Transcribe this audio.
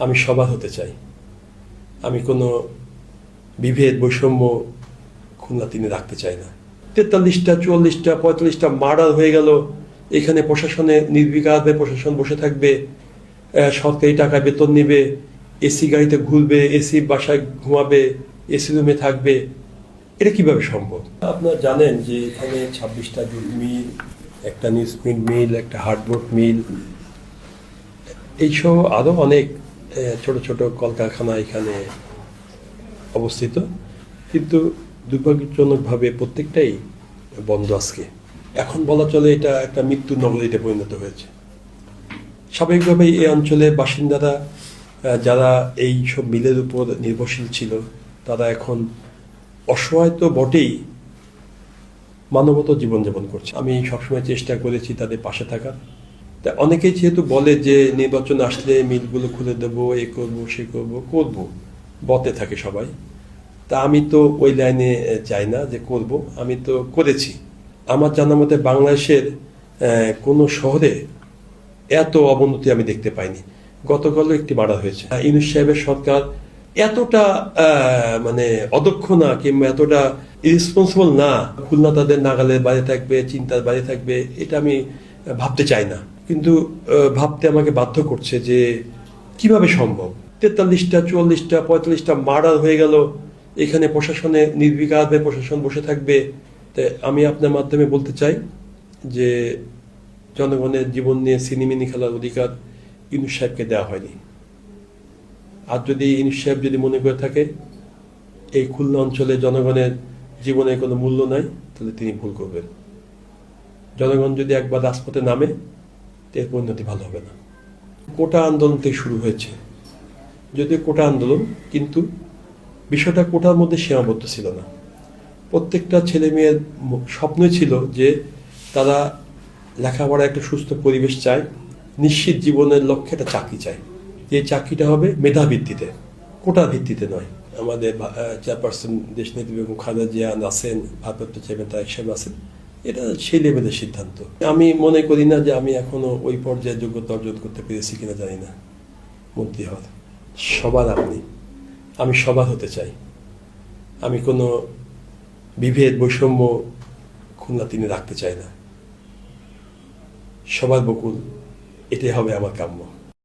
আমি সবার হতে চাই। আমি কোনো বিভেদ বৈষম্য খুলনা তিনি রাখতে চাই না। 43টা 44টা 45টা মার্ডার হয়ে গেল, এখানে প্রশাসনে নির্বিকারভাবে প্রশাসন বসে থাকবে, সরকারি টাকায় বেতন নেবে, এসি গাড়িতে ঘুরবে, এসি বাসায় ঘুমাবে, এসি রুমে থাকবে। এটা কিভাবে সম্ভব? আপনারা জানেন যে এখানে 26টা জুট মিল, একটা নিউজপ্রিন্ট মিল, একটা হার্ডবোর্ড মিল, এইসব আরও অনেক ছোট ছোট কলকারখানা এখানে অবস্থিত, কিন্তু দুর্ভাগ্যজনকভাবে প্রত্যেকটাই বন্ধ আজকে। এখন বলা চলে এটা একটা মৃত্যু নগরীতে পরিণত হয়েছে। স্বাভাবিকভাবেই এই অঞ্চলের বাসিন্দারা যারা এই সব মিলের উপর নির্ভরশীল ছিল, তারা এখন অসহায় তো বটেই, মানবত জীবনযাপন করছে। আমি সবসময় চেষ্টা করেছি তাদের পাশে থাকার। তা অনেকেই যেহেতু বলে যে নির্বাচন আসলে মিলগুলো খুলে দেবো, এ করবো সে করবো, বতে থাকে সবাই। তা আমি তো ওই লাইনে যাই না যে করব, আমি তো করেছি। আমার জানা মতে বাংলাদেশের কোনো শহরে এত অবনতি আমি দেখতে পাইনি। গতকালও একটি মার্ডার হয়েছে। ইউনূস সাহেবের সরকার এতটা মানে অদক্ষ না, কিংবা এতটা ইরেসপন্সিবল না, খুলনা তাদের নাগালের বাইরে থাকবে, চিন্তার বাইরে থাকবে, এটা আমি ভাবতে চাই না। কিন্তু ভাবতে আমাকে বাধ্য করছে যে কিভাবে সম্ভব 43টা 44টা 45টা মার্ডার হয়ে গেল, এখানে প্রশাসনে নির্বিকারভাবে প্রশাসন বসে থাকবে। তাই আমি আপনার মাধ্যমে বলতে চাই যে জনগণের জীবন নিয়ে সিনেমিনি খেলার অধিকার ইউনূস সাহেবকে দেওয়া হয়নি। আর যদি ইউনূস সাহেব যদি মনে করে থাকে এই খুলনা অঞ্চলে জনগণের জীবনের কোনো মূল্য নাই, তাহলে তিনি ভুল করবেন। জনগণ যদি একবার রাজপথে নামে, এর পরিণতি ভালো হবে না। কোটা আন্দোলন থেকে শুরু হয়েছে, যদিও কোটা আন্দোলন, কিন্তু বিষয়টা কোটার মধ্যে সীমাবদ্ধ ছিল না। প্রত্যেকটা ছেলে মেয়ের স্বপ্নই ছিল যে তারা লেখাপড়া একটা সুস্থ পরিবেশ চায়, নিশ্চিত জীবনের লক্ষ্যে একটা চাকরি চায়। এই চাকরিটা হবে মেধা ভিত্তিতে, কোটার ভিত্তিতে নয়। আমাদের চেয়ারপারসন দেশনেত্রী বেগম খালেদা জিয়া আছেন, ভারপ্রাপ্ত চেয়ারম্যান তারেক সাহেব আছেন, এটা সেই লেভেলের সিদ্ধান্ত। আমি মনে করি না যে আমি এখনো ওই পর্যায়ে যোগ্যতা অর্জন করতে পেরেছি কিনা জানি না মন্ত্রী হওয়ার। সবার আমি সবার হতে চাই। আমি কোনো বিভেদ বৈষম্য খুলনা তিনি রাখতে চাই না। সবার বকুল, এটাই হবে আমার কাম্য।